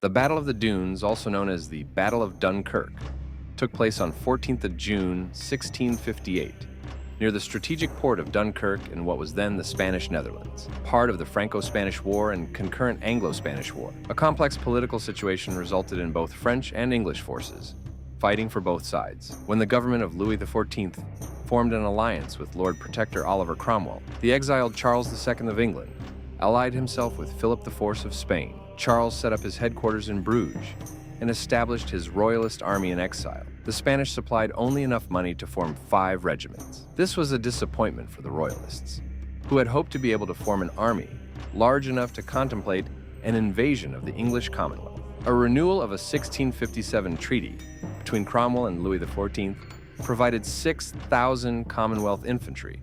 The Battle of the Dunes, also known as the Battle of Dunkirk, took place on 14th of June, 1658, near the strategic port of Dunkirk in what was then the Spanish Netherlands, part of the Franco-Spanish War and concurrent Anglo-Spanish War. A complex political situation resulted in both French and English forces fighting for both sides. When the government of Louis XIV formed an alliance with Lord Protector Oliver Cromwell, the exiled Charles II of England allied himself with Philip IV of Spain. Charles set up his headquarters in Bruges and established his royalist army in exile. The Spanish supplied only enough money to form 5 regiments. This was a disappointment for the royalists, who had hoped to be able to form an army large enough to contemplate an invasion of the English Commonwealth. A renewal of a 1657 treaty between Cromwell and Louis XIV provided 6,000 Commonwealth infantry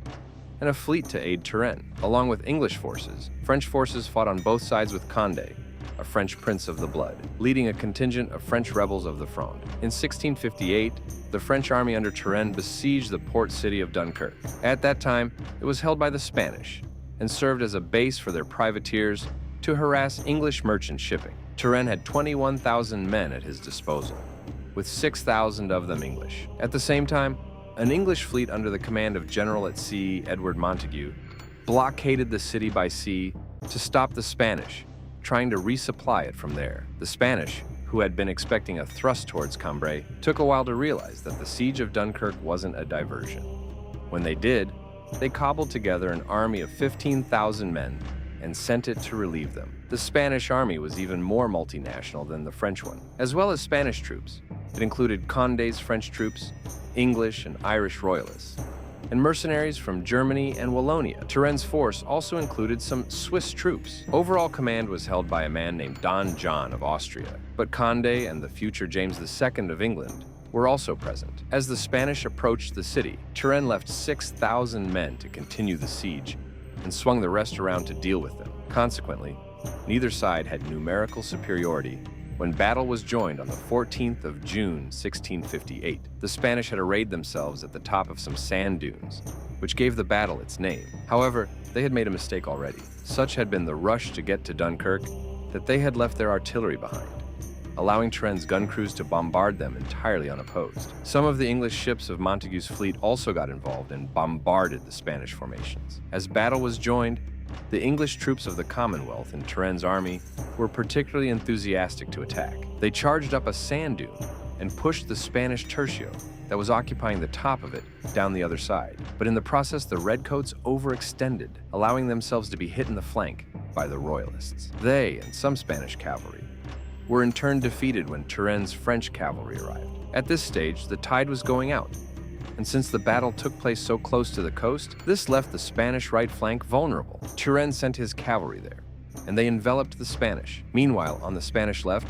and a fleet to aid Turenne. Along with English forces, French forces fought on both sides with Condé, a French prince of the blood, leading a contingent of French rebels of the Fronde. In 1658, the French army under Turenne besieged the port city of Dunkirk. At that time, it was held by the Spanish and served as a base for their privateers to harass English merchant shipping. Turenne had 21,000 men at his disposal, with 6,000 of them English. At the same time, an English fleet under the command of General at Sea Edward Montagu blockaded the city by sea to stop the Spanish trying to resupply it from there. The Spanish, who had been expecting a thrust towards Cambrai, took a while to realize that the siege of Dunkirk wasn't a diversion. When they did, they cobbled together an army of 15,000 men and sent it to relieve them. The Spanish army was even more multinational than the French one, as well as Spanish troops. It included Condé's French troops, English and Irish royalists, and mercenaries from Germany and Wallonia. Turenne's force also included some Swiss troops. Overall command was held by a man named Don John of Austria, but Condé and the future James II of England were also present. As the Spanish approached the city, Turenne left 6,000 men to continue the siege and swung the rest around to deal with them. Consequently, neither side had numerical superiority when battle was joined on the 14th of June, 1658. The Spanish had arrayed themselves at the top of some sand dunes, which gave the battle its name. However, they had made a mistake already. Such had been the rush to get to Dunkirk that they had left their artillery behind, allowing Turenne's gun crews to bombard them entirely unopposed. Some of the English ships of Montagu's fleet also got involved and bombarded the Spanish formations. As battle was joined, the English troops of the Commonwealth in Turenne's army were particularly enthusiastic to attack. They charged up a sand dune and pushed the Spanish tercio that was occupying the top of it down the other side. But in the process, the redcoats overextended, allowing themselves to be hit in the flank by the royalists. They, and some Spanish cavalry, were in turn defeated when Turenne's French cavalry arrived. At this stage, the tide was going out, and since the battle took place so close to the coast, this left the Spanish right flank vulnerable. Turenne sent his cavalry there, and they enveloped the Spanish. Meanwhile, on the Spanish left,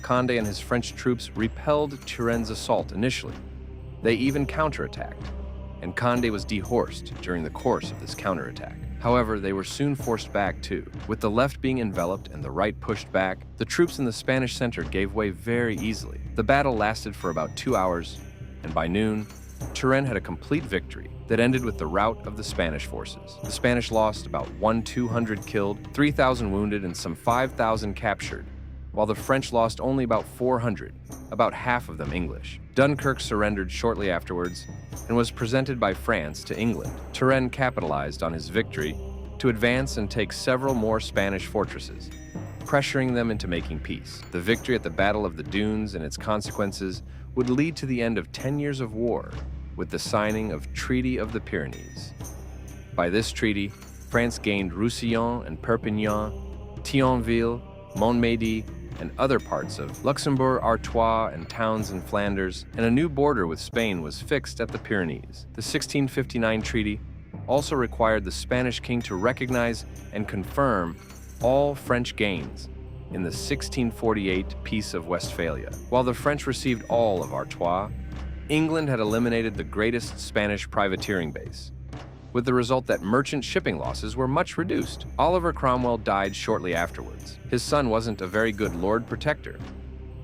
Condé and his French troops repelled Turenne's assault initially. They even counterattacked, and Condé was dehorsed during the course of this counterattack. However, they were soon forced back too. With the left being enveloped and the right pushed back, the troops in the Spanish center gave way very easily. The battle lasted for about 2 hours, and by noon, Turenne had a complete victory that ended with the rout of the Spanish forces. The Spanish lost about 200 killed, 3,000 wounded, and some 5,000 captured, while the French lost only about 400, about half of them English. Dunkirk surrendered shortly afterwards and was presented by France to England. Turenne capitalized on his victory to advance and take several more Spanish fortresses, pressuring them into making peace. The victory at the Battle of the Dunes and its consequences would lead to the end of 10 years of war with the signing of Treaty of the Pyrenees. By this treaty, France gained Roussillon and Perpignan, Thionville, Montmédy, and other parts of Luxembourg, Artois, and towns in Flanders, and a new border with Spain was fixed at the Pyrenees. The 1659 treaty also required the Spanish king to recognize and confirm all French gains in the 1648 Peace of Westphalia. While the French received all of Artois, England had eliminated the greatest Spanish privateering base, with the result that merchant shipping losses were much reduced. Oliver Cromwell died shortly afterwards. His son wasn't a very good Lord Protector,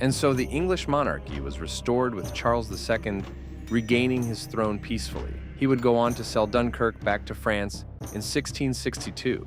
and so the English monarchy was restored with Charles II regaining his throne peacefully. He would go on to sell Dunkirk back to France in 1662.